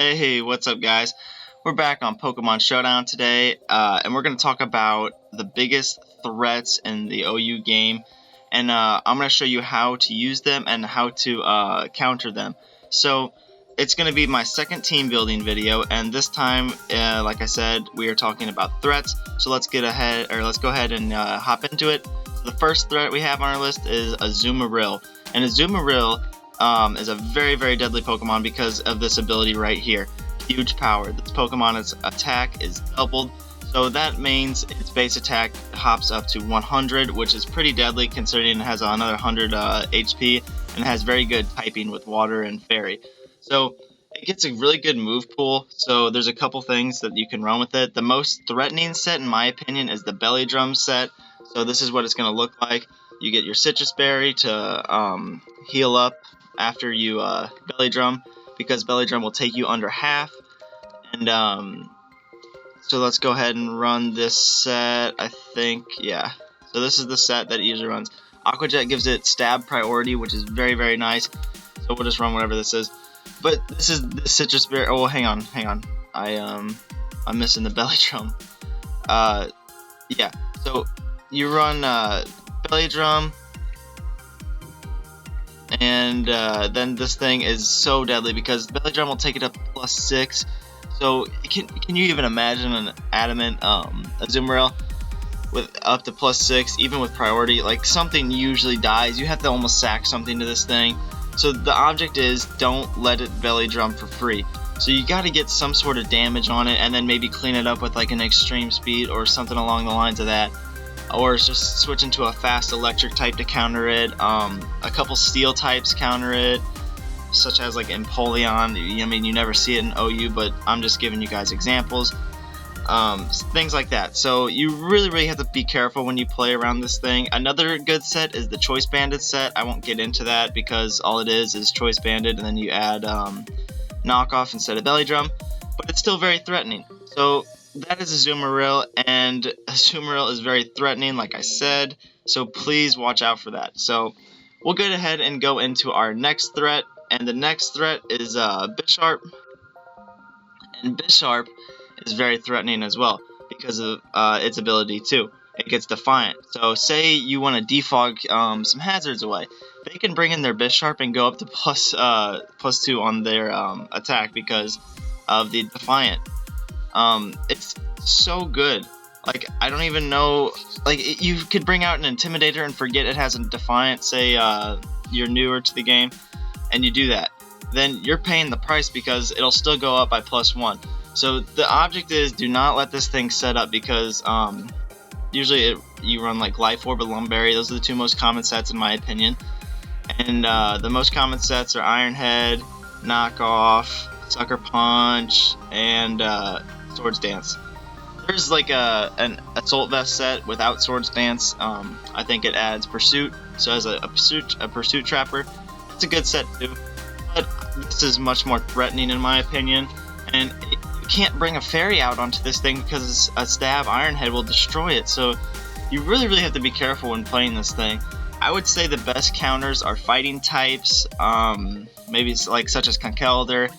Hey, what's up guys? We're back on Pokemon Showdown today, and we're going to talk about the biggest threats in the OU game, and I'm going to show you how to use them and how to counter them. So, it's going to be my second team building video, and this time, like I said, we are talking about threats, so let's go ahead and hop into it. So the first threat we have on our list is a Zumareal, and a Zumareal is a very, very deadly Pokemon because of this ability right here. Huge power. This Pokemon's attack is doubled, so that means its base attack hops up to 100, which is pretty deadly considering it has another 100 HP and has very good typing with water and fairy. So it gets a really good move pool, so there's a couple things that you can run with it. The most threatening set in my opinion is the Belly Drum set. So this is what it's going to look like. You get your Citrus Berry to heal up after you Belly Drum, because Belly Drum will take you under half. And so let's go ahead and run this set. I think, yeah. So this is the set that it usually runs. Aqua Jet gives it stab priority, which is very, very nice. So we'll just run whatever this is. But this is the Citrus Berry. Oh, hang on. I'm missing the Belly Drum. Yeah. So you run Belly Drum. And then this thing is so deadly because Belly Drum will take it up to +6. So can you even imagine an adamant a Zumareal with up to +6, even with priority? Like, something usually dies. You have to almost sack something to this thing. So the object is, don't let it Belly Drum for free. So you got to get some sort of damage on it, and then maybe clean it up with like an extreme speed or something along the lines of that. Or it's just switch into a fast electric type to counter it. A couple steel types counter it, such as like Empoleon. I mean, you never see it in OU, but I'm just giving you guys examples. Things like that. So you really have to be careful when you play around this thing. Another good set is the Choice Banded set. I won't get into that because all it is Choice Banded, and then you add Knockoff instead of Belly Drum. But it's still very threatening. So that is a Zumareal, and a Zumareal is very threatening, like I said, so please watch out for that. So we'll go ahead and go into our next threat, and the next threat is Bisharp, and Bisharp is very threatening as well because of its ability too. It gets Defiant. So say you want to defog some hazards away, they can bring in their Bisharp and go up to +2 on their attack because of the Defiant. It's so good. Like, I don't even know, like, you could bring out an Intimidator and forget it has a Defiant. Say you're newer to the game and you do that, then you're paying the price because it'll still go up by +1. So the object is, do not let this thing set up because usually you run like Life Orb or Lumberry. Those are the two most common sets in my opinion, and the most common sets are Iron Head, Knockoff, Sucker Punch, and Swords Dance. There's like an Assault Vest set without Swords Dance. I think it adds Pursuit, so as a Pursuit Trapper, it's a good set too. But this is much more threatening in my opinion, and you can't bring a Fairy out onto this thing because a Stab Iron Head will destroy it. So you really have to be careful when playing this thing. I would say the best counters are fighting types, maybe it's like such as Conkeldurr.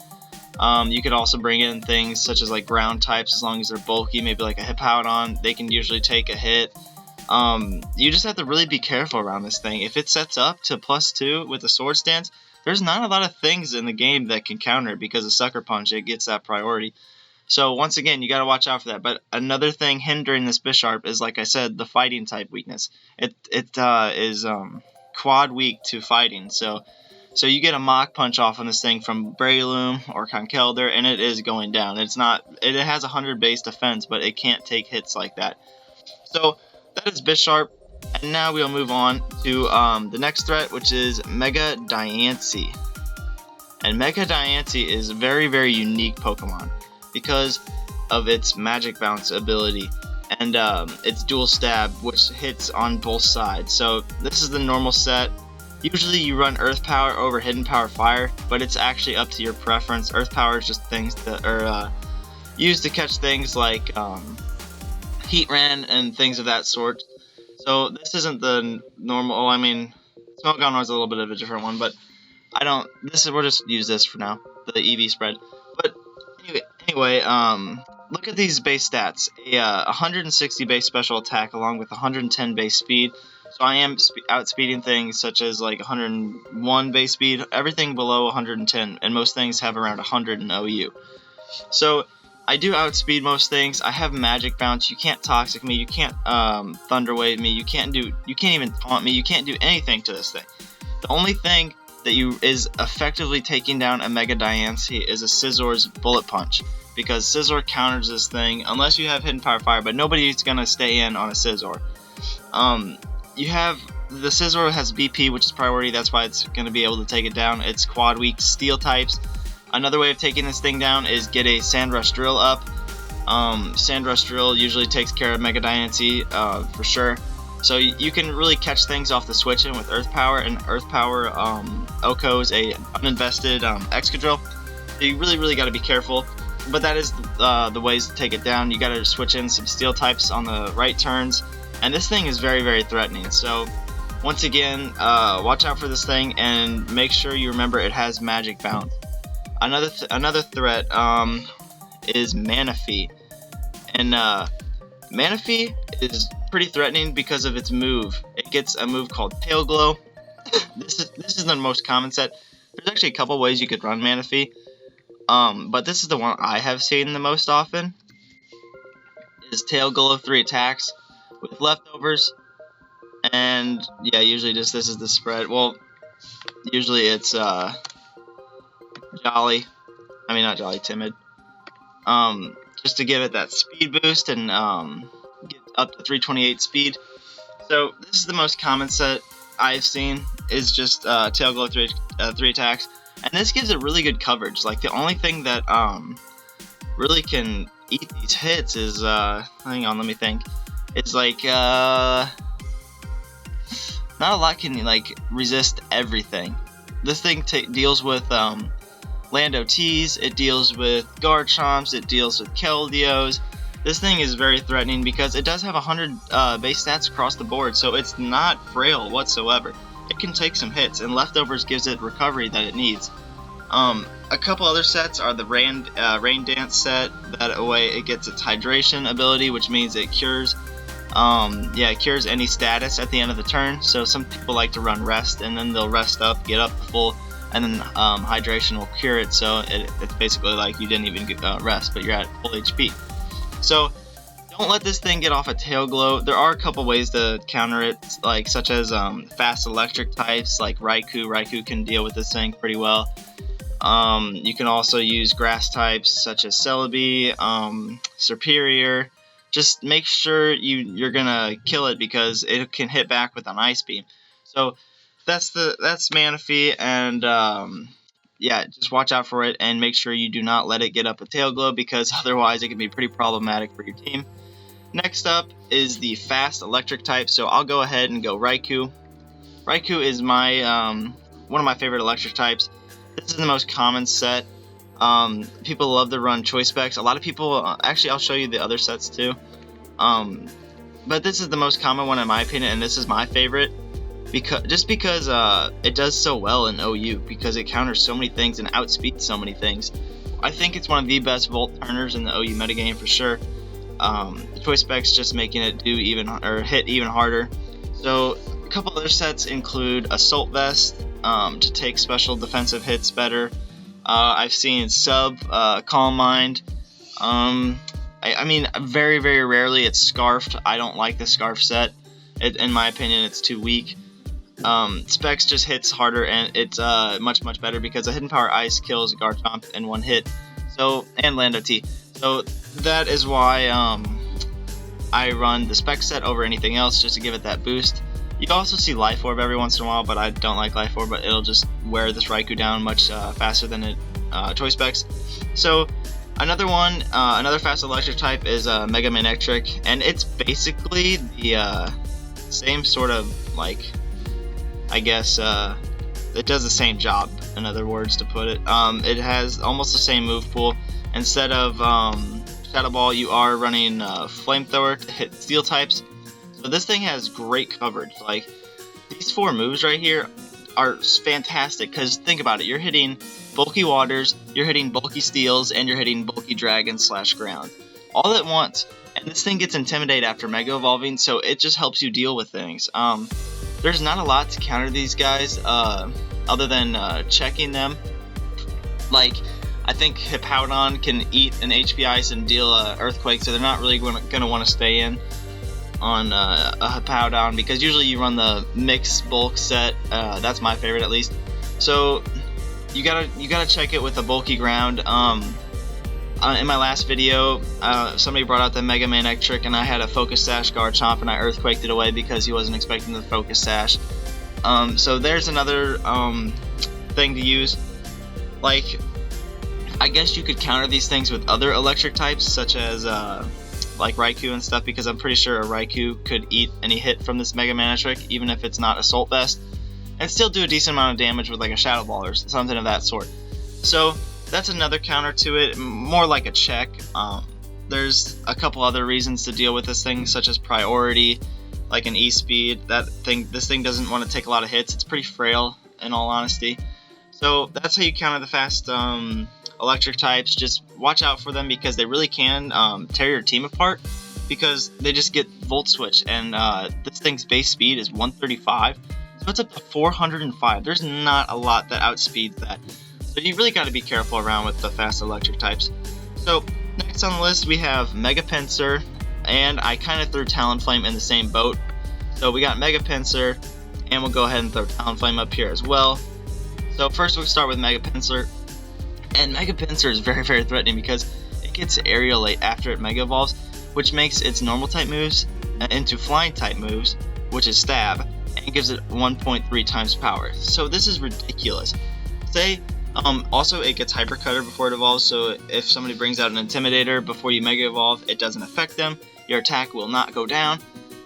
You could also bring in things such as like ground types, as long as they're bulky, maybe like a Hippowdon. They can usually take a hit. You just have to really be careful around this thing. If it sets up to +2 with the Sword Stance, there's not a lot of things in the game that can counter it because of Sucker Punch. It gets that priority. So once again, you got to watch out for that. But another thing hindering this Bisharp is, like I said, the fighting type weakness. It is quad weak to fighting. So you get a Mach Punch off on this thing from Breloom or Conkeldurr, and it is going down. It has 100 base defense, but it can't take hits like that. So that is Bisharp, and now we'll move on to the next threat, which is Mega Diancie. And Mega Diancie is a very, very unique Pokemon because of its Magic Bounce ability and its Dual Stab, which hits on both sides. So this is the normal set. Usually you run Earth Power over Hidden Power Fire, but it's actually up to your preference. Earth Power is just things that are used to catch things like Heatran and things of that sort. So this isn't the normal. Oh, I mean, Smogon is a little bit of a different one, but we'll just use this for now, the EV spread. But Anyway, look at these base stats. A 160 base special attack along with 110 base speed. So I am outspeeding things such as like 101 base speed, everything below 110, and most things have around 100 in OU. So I do outspeed most things. I have magic bounce. You can't toxic me. You can't thunder wave me. You can't even taunt me. You can't do anything to this thing. The only thing that is effectively taking down a Mega Diancie is a Scisor's Bullet Punch, because Scizor counters this thing unless you have Hidden Power Fire, but nobody's gonna stay in on a Scizor. You have the Scizor has BP, which is priority. That's why it's gonna be able to take it down. It's quad weak steel types. Another way of taking this thing down is get a Sandrush Drill up. Sandrush Drill usually takes care of Mega Diancie for sure. So you can really catch things off the switch in with Earth Power, and Earth Power Oko is a uninvested Excadrill. So you really got to be careful. But that is the ways to take it down. You got to switch in some Steel types on the right turns, and this thing is very threatening. So once again, watch out for this thing, and make sure you remember it has Magic Bounce. Another threat is Manaphy, and Manaphy is pretty threatening because of its move. It gets a move called Tail Glow. This is the most common set. There's actually a couple ways you could run Manaphy, but this is the one I have seen the most often. Is Tail Glow 3 attacks with leftovers, and yeah, usually just this is the spread. Well, usually it's Jolly. I mean, not Jolly, Timid. Just to give it that speed boost and get up to 328 speed. So this is the most common set I've seen, is just Tail Glow 3 attacks, and this gives it really good coverage. Like, the only thing that really can eat these hits is hang on, let me think. It's like not a lot can like resist everything. This thing deals with Land OTs, it deals with Garchomps, it deals with Keldeos. This thing is very threatening because it does have 100 base stats across the board, so it's not frail whatsoever. It can take some hits, and leftovers gives it recovery that it needs. A couple other sets are the Rain Dance set. That way it gets its hydration ability, which means it cures it cures any status at the end of the turn. So some people like to run rest, and then they'll rest up, get up to full, and then hydration will cure it. So it's basically like you didn't even get rest, but you're at full HP. So don't let this thing get off a Tail Glow. There are a couple ways to counter it, like such as fast electric types like Raikou. Raikou can deal with this thing pretty well. You can also use grass types such as Celebi, Superior. Just make sure you're gonna kill it because it can hit back with an Ice Beam. So that's Manaphy, and yeah, just watch out for it and make sure you do not let it get up a Tail Glow, because otherwise it can be pretty problematic for your team. Next up is the fast electric type, so I'll go ahead and go Raikou. Raikou is my one of my favorite electric types. This is the most common set. People love to run Choice Specs. A lot of people, actually I'll show you the other sets too. But this is the most common one in my opinion, and this is my favorite. Because it does so well in OU, because it counters so many things and outspeeds so many things. I think it's one of the best Volt turners in the OU metagame for sure. The Choice Specs just making it hit even harder. So a couple other sets include Assault Vest to take special defensive hits better. I've seen Calm Mind. I mean, very rarely it's Scarfed. I don't like the Scarf set. In my opinion, it's too weak. Specs just hits harder, and it's much better because a Hidden Power Ice kills Garchomp in one hit. So, and Land OT. So that is why I run the Spec set over anything else, just to give it that boost. You also see Life Orb every once in a while, but I don't like Life Orb, but it'll just wear this Raikou down much faster than it Choice Specs. So another fast electric type is Mega Manectric, and it's basically the same sort of, like, I guess it does the same job, in other words to put it. It has almost the same move pool. Instead of Shadow Ball, you are running Flamethrower to hit Steel types. So this thing has great coverage. Like, these 4 moves right here are fantastic, because think about it, you're hitting bulky waters, you're hitting bulky steels, and you're hitting bulky dragon / ground. All at once. And this thing gets intimidated after Mega Evolving, so it just helps you deal with things. There's not a lot to counter these guys, other than checking them. Like, I think Hippowdon can eat an HP Ice and deal Earthquake, so they're not really going to want to stay in on a Hippowdon, because usually you run the mix bulk set. That's my favorite, at least. So you gotta check it with a bulky ground. In my last video, somebody brought out the Mega Man Egg trick, and I had a Focus Sash Garchomp, and I Earthquaked it away because he wasn't expecting the Focus Sash. So there's another thing to use. Like, I guess you could counter these things with other electric types, such as like Raikou and stuff, because I'm pretty sure a Raikou could eat any hit from this Mega Man trick, even if it's not Assault Vest, and still do a decent amount of damage with like a Shadow Ball or something of that sort. So that's another counter to it, more like a check. There's a couple other reasons to deal with this thing, such as priority, like an E-Speed. This thing doesn't want to take a lot of hits. It's pretty frail, in all honesty. So that's how you counter the fast electric types. Just watch out for them, because they really can tear your team apart, because they just get Volt Switch, and this thing's base speed is 135, so it's up to 405. There's not a lot that outspeeds that. So you really got to be careful around with the fast electric types. So next on the list we have Mega Pincer, and I kind of threw Talonflame in the same boat. So we got Mega Pincer, and we'll go ahead and throw Talonflame up here as well. So first we'll start with Mega Pincer, and Mega Pincer is very, very threatening because it gets Aerial late after it Mega Evolves, which makes its normal type moves into flying type moves, which is Stab, and gives it 1.3 times power. So this is ridiculous. Also, it gets Hyper Cutter before it evolves, so if somebody brings out an Intimidator before you Mega Evolve, it doesn't affect them. Your attack will not go down,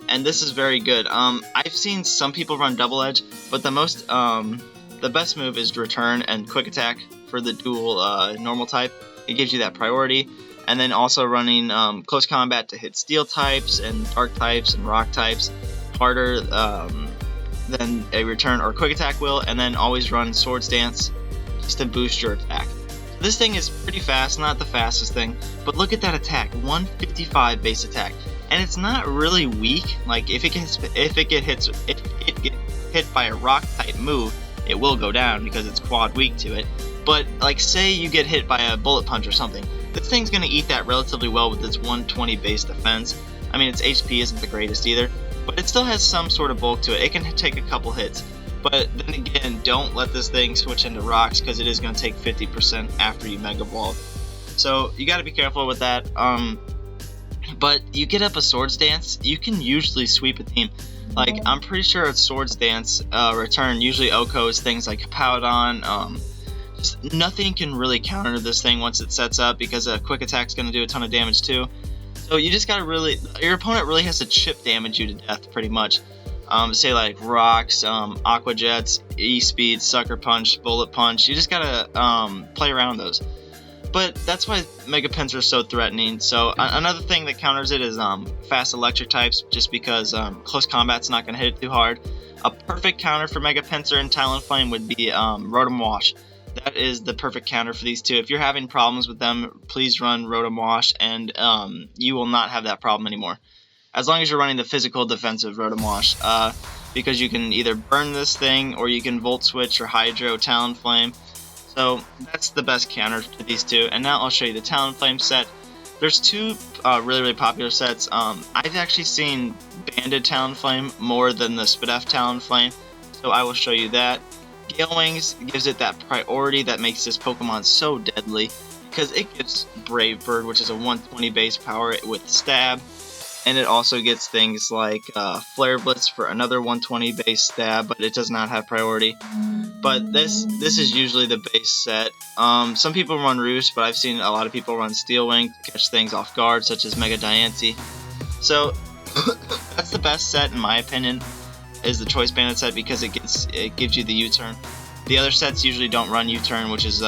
and this is very good. I've seen some people run Double Edge, but the best move is Return and Quick Attack for the dual normal type. It gives you that priority, and then also running Close Combat to hit Steel types and Dark types and Rock types harder than a Return or Quick Attack will, and then always run Swords Dance just to boost your attack. This thing is pretty fast, not the fastest thing, but look at that attack, 155 base attack, and it's not really weak. Like, if it gets hit by a rock type move, it will go down because it's quad weak to it. But like, say you get hit by a Bullet Punch or something, this thing's gonna eat that relatively well with its 120 base defense. I mean, its HP isn't the greatest either, but it still has some sort of bulk to it. It can take a couple hits. But then again, don't let this thing switch into rocks, because it is going to take 50% after you Mega Evolve. So you got to be careful with that. But you get up a Swords Dance, you can usually sweep a team. Like, I'm pretty sure a Swords Dance return usually OHKOs things like Hippowdon. Just nothing can really counter this thing once it sets up, because a Quick Attack's going to do a ton of damage too. So you just got to really, your opponent really has to chip damage you to death pretty much. Say like Rocks, Aqua Jets, E-Speed, Sucker Punch, Bullet Punch. You just gotta play around those. But that's why Mega Pincer is so threatening. So another thing that counters it is fast electric types, just because close combat's not gonna hit it too hard. A perfect counter for Mega Pincer and Talonflame would be Rotom Wash. That is the perfect counter for these two. If you're having problems with them, please run Rotom Wash, and you will not have that problem anymore. As long as you're running the physical defensive Rotom Wash, because you can either burn this thing, or you can Volt Switch or Hydro Talonflame. So that's the best counter to these two. And now I'll show you the Talonflame set. There's two really, really popular sets. I've actually seen Banded Talonflame more than the Spadef Talonflame, so I will show you that. Gale Wings gives it that priority that makes this Pokemon so deadly, because it gives Brave Bird, which is a 120 base power with Stab. And it also gets things like Flare Blitz for another 120 base stab, but it does not have priority. But this is usually the base set. Some people run Roost, but I've seen a lot of people run Steel Wing to catch things off guard, such as Mega Diancie. So that's the best set in my opinion, is the Choice Banded set, because it gives you the U-turn. The other sets usually don't run U-turn, which is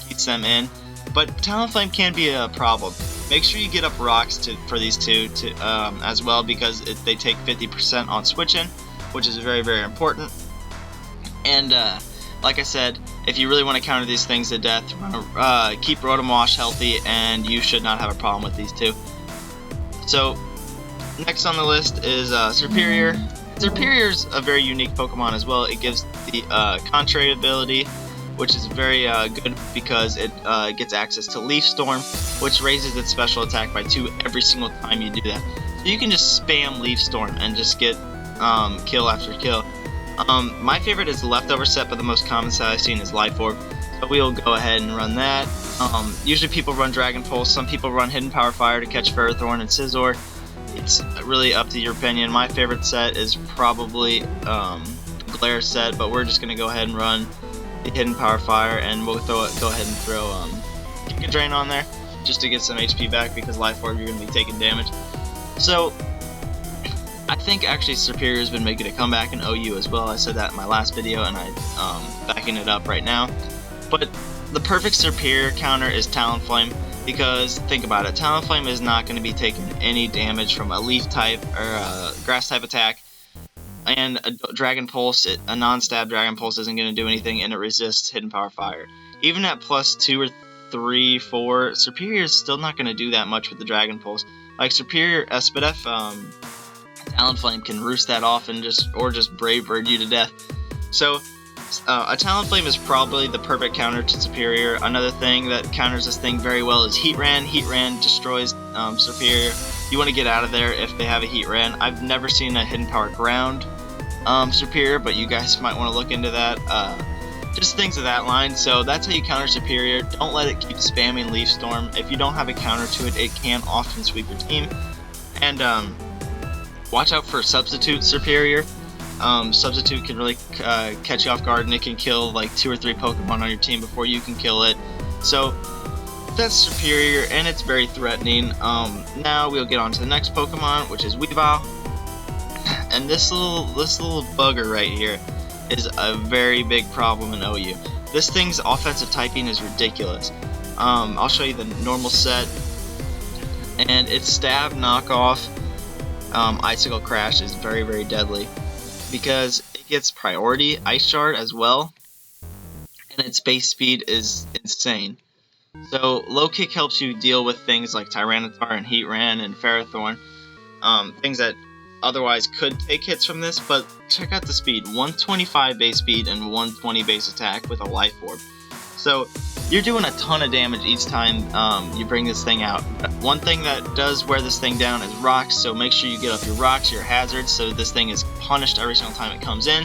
keeps them in. But Talonflame can be a problem. Make sure you get up rocks for these two as well, because they take 50% on switching, which is very, very important. And like I said, if you really want to counter these things to death, keep Rotom healthy, and you should not have a problem with these two. So, next on the list is Serperior. Serperior's a very unique Pokemon as well. It gives the Contrary ability, which is very good because it gets access to Leaf Storm, which raises its special attack by 2 every single time you do that. So you can just spam Leaf Storm and just get kill after kill. My favorite is the Leftover set, but the most common set I've seen is Life Orb. So we'll go ahead and run that. Usually people run Dragon Pulse, some people run Hidden Power Fire to catch Ferrothorn and Scizor. It's really up to your opinion. My favorite set is probably Glare set, but we're just going to go ahead and run the Hidden Power Fire, and we'll go ahead and throw Giga Drain on there just to get some HP back, because Life Orb you're going to be taking damage. So I think actually Serperior has been making a comeback in OU as well. I said that in my last video, and I'm backing it up right now. But the perfect Serperior counter is Talonflame, because think about it, Talonflame is not going to be taking any damage from a Leaf type or a Grass type attack, and a Dragon Pulse, a non-stab Dragon Pulse isn't going to do anything, and it resists Hidden Power Fire. Even at plus 2 or 3, 4, Serperior is still not going to do that much with the Dragon Pulse. Like Serperior, Spadef, Talonflame can roost that off and just Brave Bird you to death. So a Talonflame is probably the perfect counter to Serperior. Another thing that counters this thing very well is Heatran. Heatran destroys Serperior. You want to get out of there if they have a Heatran. I've never seen a Hidden Power Ground Serperior, but you guys might want to look into that. Just things of that line. So that's how you counter Serperior. Don't let it keep spamming Leaf Storm. If you don't have a counter to it, it can often sweep your team. And watch out for Substitute Serperior. Substitute can really catch you off guard, and it can kill like 2 or 3 Pokemon on your team before you can kill it. So that's Serperior, and it's very threatening. Now we'll get on to the next Pokemon, which is Weavile. And this little bugger right here is a very big problem in OU. This thing's offensive typing is ridiculous. I'll show you the normal set, and its Stab knockoff Icicle Crash is very, very deadly, because it gets priority Ice Shard as well, and its base speed is insane. So low kick helps you deal with things like Tyranitar and Heatran and Ferrothorn, things that otherwise could take hits from this. But check out the speed, 125 base speed and 120 base attack with a Life Orb. So you're doing a ton of damage each time you bring this thing out. One thing that does wear this thing down is rocks, so make sure you get up your rocks, your hazards, so this thing is punished every single time it comes in.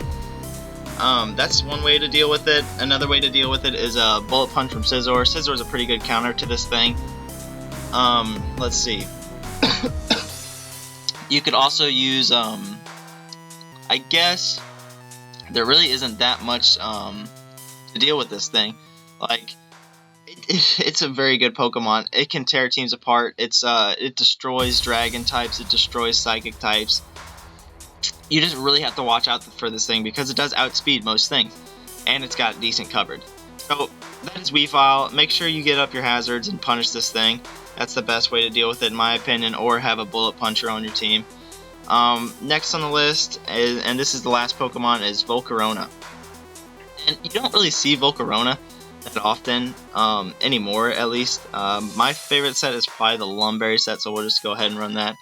That's one way to deal with it. Another way to deal with it is a Bullet Punch from Scizor. Scizor is a pretty good counter to this thing. Let's see. You could also use, I guess, there really isn't that much to deal with this thing. Like, it's a very good Pokemon. It can tear teams apart. It destroys Dragon types. It destroys Psychic types. You just really have to watch out for this thing, because it does outspeed most things, and it's got decent coverage. So that is Weavile. Make sure you get up your hazards and punish this thing. That's the best way to deal with it, in my opinion, or have a Bullet Puncher on your team. Next on the list, and this is the last Pokemon, is Volcarona. And you don't really see Volcarona that often anymore, at least. My favorite set is probably the Lumberry set, so we'll just go ahead and run that.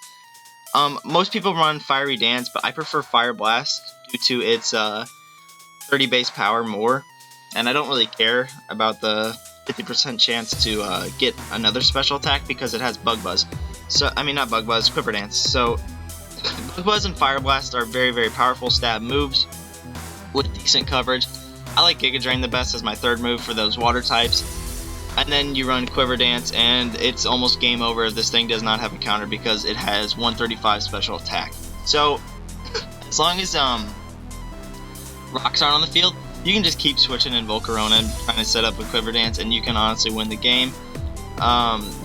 Most people run Fiery Dance, but I prefer Fire Blast due to its 30 base power more, and I don't really care about the 50% chance to get another special attack, because it has Bug Buzz. So, I mean, not Bug Buzz, Quiver Dance. So Bug Buzz and Fire Blast are very, very powerful stab moves with decent coverage. I like Giga Drain the best as my third move for those water types. And then you run Quiver Dance, and it's almost game over if this thing does not have a counter, because it has 135 special attack. So as long as rocks aren't on the field, you can just keep switching in Volcarona and trying to set up a Quiver Dance, and you can honestly win the game.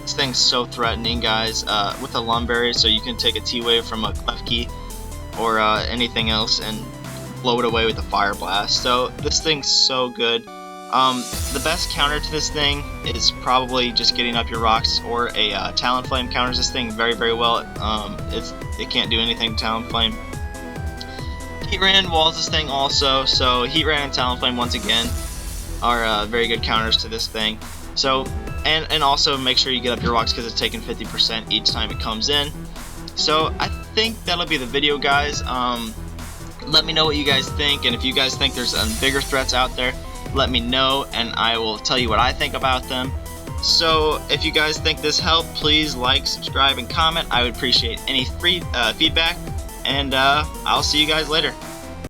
This thing's so threatening, guys, with a Lumberry, so you can take a T-Wave from a Klefki or anything else and blow it away with a Fire Blast. So this thing's so good. The best counter to this thing is probably just getting up your rocks, or a Talonflame counters this thing very, very well. It can't do anything to Talonflame. Heatran walls this thing also, so Heatran and Talonflame once again. are very good counters to this thing. So, and also make sure you get up your rocks because it's taking 50% each time it comes in. So I think that'll be the video, guys. Let me know what you guys think, and if you guys think there's bigger threats out there, let me know, and I will tell you what I think about them. So if you guys think this helped, please like, subscribe, and comment. I would appreciate any free feedback, and I'll see you guys later.